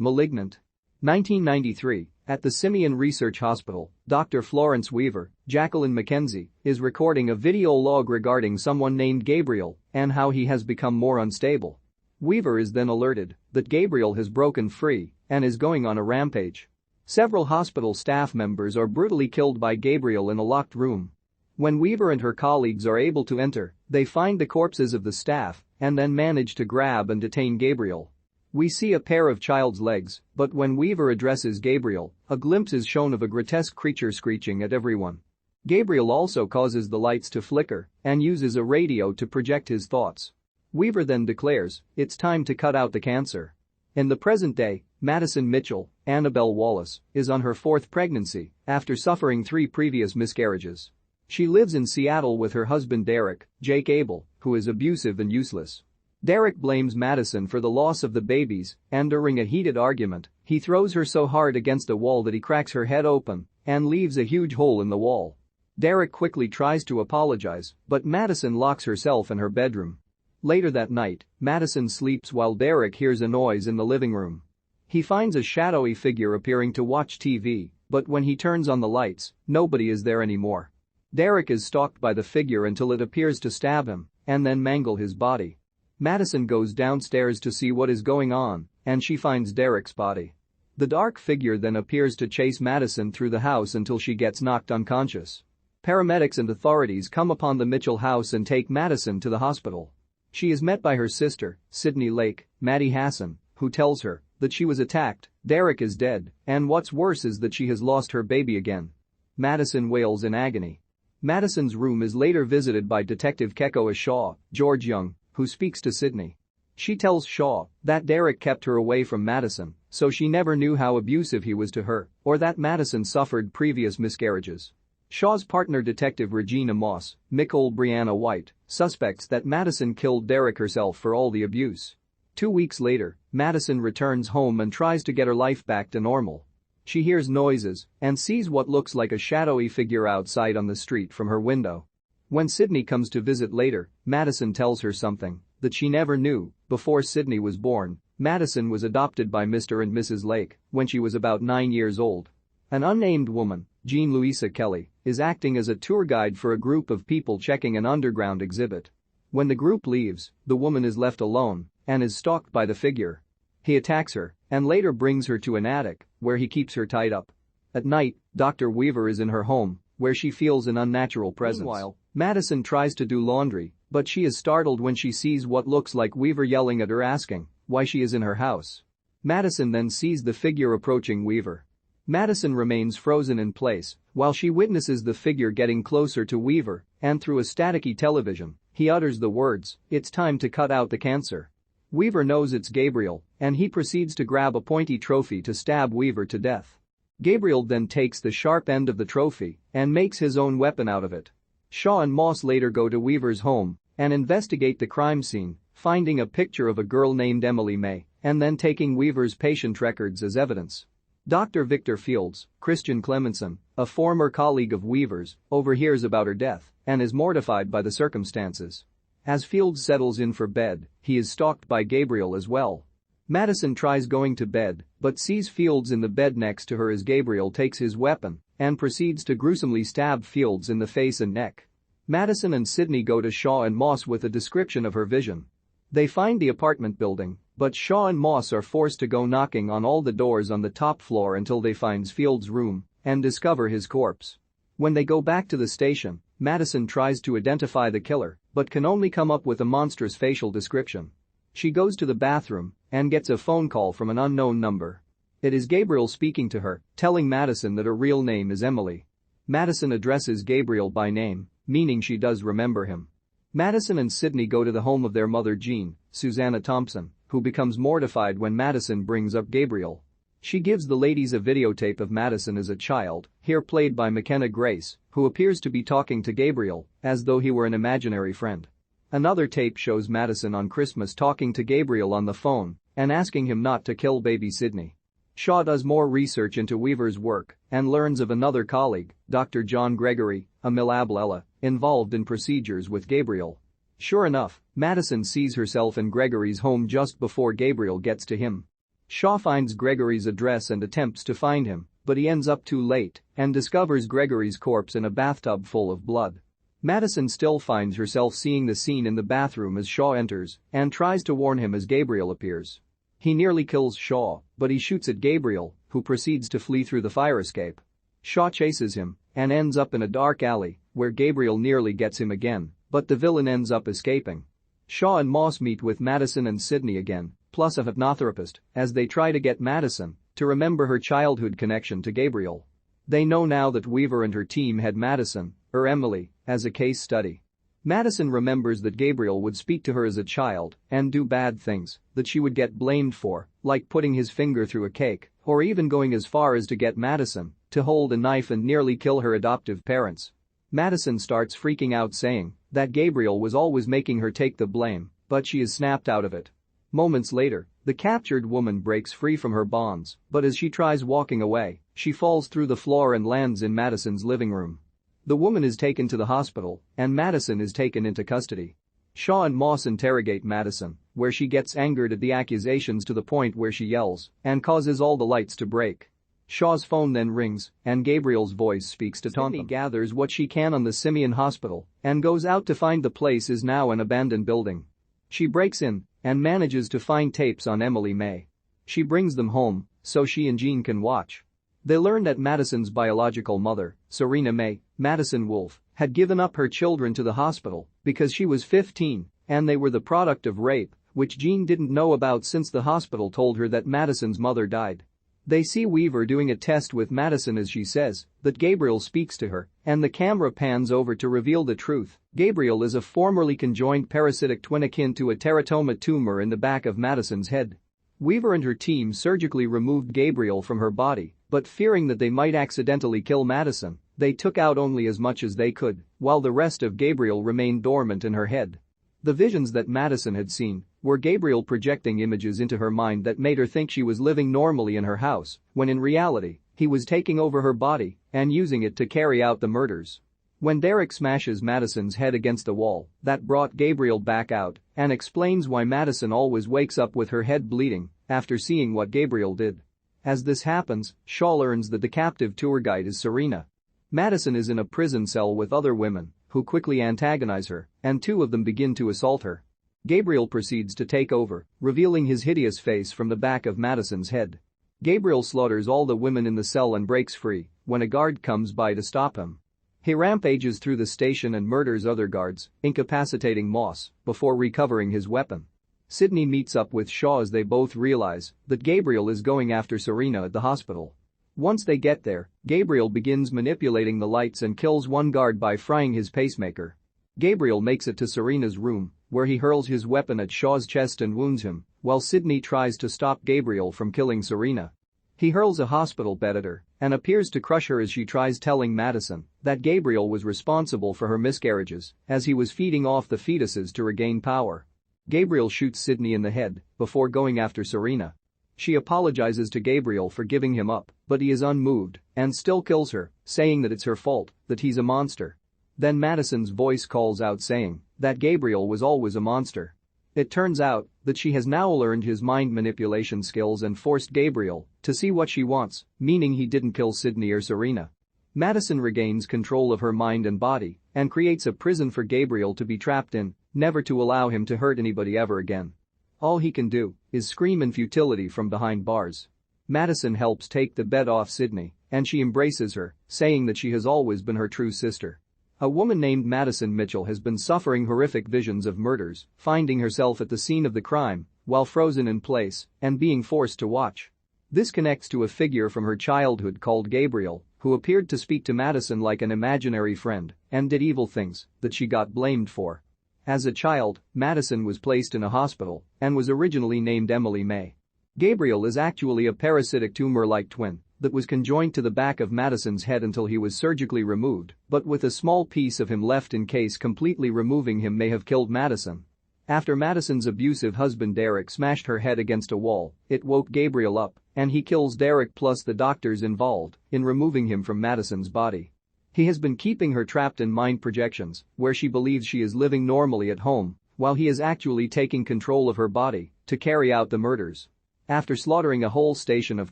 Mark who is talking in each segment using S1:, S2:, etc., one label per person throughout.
S1: Malignant. 1993, at the Simeon Research Hospital, Dr. Florence Weaver, Jacqueline McKenzie, is recording a video log regarding someone named Gabriel and how he has become more unstable. Weaver is then alerted that Gabriel has broken free and is going on a rampage. Several hospital staff members are brutally killed by Gabriel in a locked room. When Weaver and her colleagues are able to enter, they find the corpses of the staff and then manage to grab and detain Gabriel. We see a pair of child's legs, but when Weaver addresses Gabriel, a glimpse is shown of a grotesque creature screeching at everyone. Gabriel also causes the lights to flicker and uses a radio to project his thoughts. Weaver then declares, "It's time to cut out the cancer." In the present day, Madison Michole, Annabelle Wallis, is on her fourth pregnancy after suffering 3 previous miscarriages. She lives in Seattle with her husband Derek, Jake Abel, who is abusive and useless. Derek blames Madison for the loss of the babies, and during a heated argument, he throws her so hard against a wall that he cracks her head open and leaves a huge hole in the wall. Derek quickly tries to apologize, but Madison locks herself in her bedroom. Later that night, Madison sleeps while Derek hears a noise in the living room. He finds a shadowy figure appearing to watch TV, but when he turns on the lights, nobody is there anymore. Derek is stalked by the figure until it appears to stab him and then mangle his body. Madison goes downstairs to see what is going on, and she finds Derek's body. The dark figure then appears to chase Madison through the house until she gets knocked unconscious. Paramedics and authorities come upon the Michole house and take Madison to the hospital. She is met by her sister, Sydney Lake, Maddie Hasson, who tells her that she was attacked, Derek is dead, and what's worse is that she has lost her baby again. Madison wails in agony. Madison's room is later visited by Detective Kekoa Shaw, George Young, who speaks to Sydney. She tells Shaw that Derek kept her away from Madison, so she never knew how abusive he was to her, or that Madison suffered previous miscarriages. Shaw's partner Detective Regina Moss, Michole Briana White, suspects that Madison killed Derek herself for all the abuse. 2 weeks later, Madison returns home and tries to get her life back to normal. She hears noises and sees what looks like a shadowy figure outside on the street from her window. When Sydney comes to visit later, Madison tells her something that she never knew. Before Sydney was born, Madison was adopted by Mr. and Mrs. Lake when she was about 9 years old. An unnamed woman, Jean Louisa Kelly, is acting as a tour guide for a group of people checking an underground exhibit. When the group leaves, the woman is left alone and is stalked by the figure. He attacks her and later brings her to an attic where he keeps her tied up. At night, Dr. Weaver is in her home where she feels an unnatural presence. Meanwhile, Madison tries to do laundry, but she is startled when she sees what looks like Weaver yelling at her asking why she is in her house. Madison then sees the figure approaching Weaver. Madison remains frozen in place while she witnesses the figure getting closer to Weaver, and through a staticky television, he utters the words, "It's time to cut out the cancer." Weaver knows it's Gabriel, and he proceeds to grab a pointy trophy to stab Weaver to death. Gabriel then takes the sharp end of the trophy and makes his own weapon out of it. Shaw and Moss later go to Weaver's home and investigate the crime scene, finding a picture of a girl named Emily May and then taking Weaver's patient records as evidence. Dr. Victor Fields, Christian Clemenson, a former colleague of Weaver's, overhears about her death and is mortified by the circumstances. As Fields settles in for bed, he is stalked by Gabriel as well. Madison tries going to bed but sees Fields in the bed next to her as Gabriel takes his weapon and proceeds to gruesomely stab Fields in the face and neck. Madison and Sydney go to Shaw and Moss with a description of her vision. They find the apartment building, but Shaw and Moss are forced to go knocking on all the doors on the top floor until they find Fields' room and discover his corpse. When they go back to the station, Madison tries to identify the killer but can only come up with a monstrous facial description. She goes to the bathroom and gets a phone call from an unknown number. It is Gabriel speaking to her, telling Madison that her real name is Emily. Madison addresses Gabriel by name, meaning she does remember him. Madison and Sydney go to the home of their mother Jean, Susanna Thompson, who becomes mortified when Madison brings up Gabriel. She gives the ladies a videotape of Madison as a child, here played by McKenna Grace, who appears to be talking to Gabriel as though he were an imaginary friend. Another tape shows Madison on Christmas talking to Gabriel on the phone and asking him not to kill baby Sydney. Shaw does more research into Weaver's work and learns of another colleague, Dr. John Gregory, Aboulela, involved in procedures with Gabriel. Sure enough, Madison sees herself in Gregory's home just before Gabriel gets to him. Shaw finds Gregory's address and attempts to find him, but he ends up too late and discovers Gregory's corpse in a bathtub full of blood. Madison still finds herself seeing the scene in the bathroom as Shaw enters and tries to warn him as Gabriel appears. He nearly kills Shaw, but he shoots at Gabriel, who proceeds to flee through the fire escape. Shaw chases him and ends up in a dark alley where Gabriel nearly gets him again, but the villain ends up escaping. Shaw and Moss meet with Madison and Sydney again, plus a hypnotherapist, as they try to get Madison to remember her childhood connection to Gabriel. They know now that Weaver and her team had Madison, or Emily, as a case study. Madison remembers that Gabriel would speak to her as a child and do bad things that she would get blamed for, like putting his finger through a cake, or even going as far as to get Madison to hold a knife and nearly kill her adoptive parents. Madison starts freaking out, saying that Gabriel was always making her take the blame, but she is snapped out of it. Moments later, the captured woman breaks free from her bonds, but as she tries walking away, she falls through the floor and lands in Madison's living room. The woman is taken to the hospital, and Madison is taken into custody. Shaw and Moss interrogate Madison, where she gets angered at the accusations to the point where she yells and causes all the lights to break. Shaw's phone then rings, and Gabriel's voice speaks to Thompson. Sydney gathers what she can on the Simeon Hospital and goes out to find the place is now an abandoned building. She breaks in and manages to find tapes on Emily May. She brings them home so she and Jean can watch. They learn that Madison's biological mother, Serena May, Madison Wolfe, had given up her children to the hospital because she was 15 and they were the product of rape, which Jean didn't know about since the hospital told her that Madison's mother died. They see Weaver doing a test with Madison as she says that Gabriel speaks to her, and the camera pans over to reveal the truth. Gabriel is a formerly conjoined parasitic twin akin to a teratoma tumor in the back of Madison's head. Weaver and her team surgically removed Gabriel from her body, but fearing that they might accidentally kill Madison, they took out only as much as they could, while the rest of Gabriel remained dormant in her head. The visions that Madison had seen were Gabriel projecting images into her mind that made her think she was living normally in her house, when in reality, he was taking over her body and using it to carry out the murders. When Derek smashes Madison's head against the wall, that brought Gabriel back out and explains why Madison always wakes up with her head bleeding after seeing what Gabriel did. As this happens, Shaw learns that the captive tour guide is Serena. Madison is in a prison cell with other women who quickly antagonize her, and two of them begin to assault her. Gabriel proceeds to take over, revealing his hideous face from the back of Madison's head. Gabriel slaughters all the women in the cell and breaks free when a guard comes by to stop him. He rampages through the station and murders other guards, incapacitating Moss before recovering his weapon. Sydney meets up with Shaw as they both realize that Gabriel is going after Serena at the hospital. Once they get there, Gabriel begins manipulating the lights and kills one guard by frying his pacemaker. Gabriel makes it to Serena's room, where he hurls his weapon at Shaw's chest and wounds him, while Sydney tries to stop Gabriel from killing Serena. He hurls a hospital bed at her and appears to crush her as she tries telling Madison that Gabriel was responsible for her miscarriages as he was feeding off the fetuses to regain power. Gabriel shoots Sydney in the head before going after Serena. She apologizes to Gabriel for giving him up, but he is unmoved and still kills her, saying that it's her fault, that he's a monster. Then Madison's voice calls out saying that Gabriel was always a monster. It turns out that she has now learned his mind manipulation skills and forced Gabriel to see what she wants, meaning he didn't kill Sydney or Serena. Madison regains control of her mind and body and creates a prison for Gabriel to be trapped in, never to allow him to hurt anybody ever again. All he can do is scream in futility from behind bars. Madison helps take the bed off Sydney, and she embraces her, saying that she has always been her true sister. A woman named Madison Michole has been suffering horrific visions of murders, finding herself at the scene of the crime while frozen in place and being forced to watch. This connects to a figure from her childhood called Gabriel, who appeared to speak to Madison like an imaginary friend and did evil things that she got blamed for. As a child, Madison was placed in a hospital and was originally named Emily May. Gabriel is actually a parasitic tumor-like twin that was conjoined to the back of Madison's head until he was surgically removed, but with a small piece of him left in case completely removing him may have killed Madison. After Madison's abusive husband Derek smashed her head against a wall, it woke Gabriel up, and he kills Derek plus the doctors involved in removing him from Madison's body. He has been keeping her trapped in mind projections, where she believes she is living normally at home, while he is actually taking control of her body to carry out the murders. After slaughtering a whole station of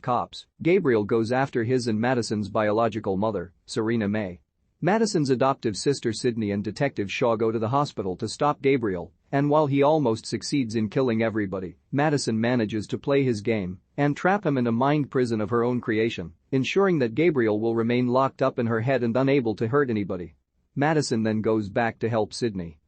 S1: cops, Gabriel goes after his and Madison's biological mother, Serena May. Madison's adoptive sister Sydney and Detective Shaw go to the hospital to stop Gabriel, and while he almost succeeds in killing everybody, Madison manages to play his game and trap him in a mind prison of her own creation, ensuring that Gabriel will remain locked up in her head and unable to hurt anybody. Madison then goes back to help Sydney.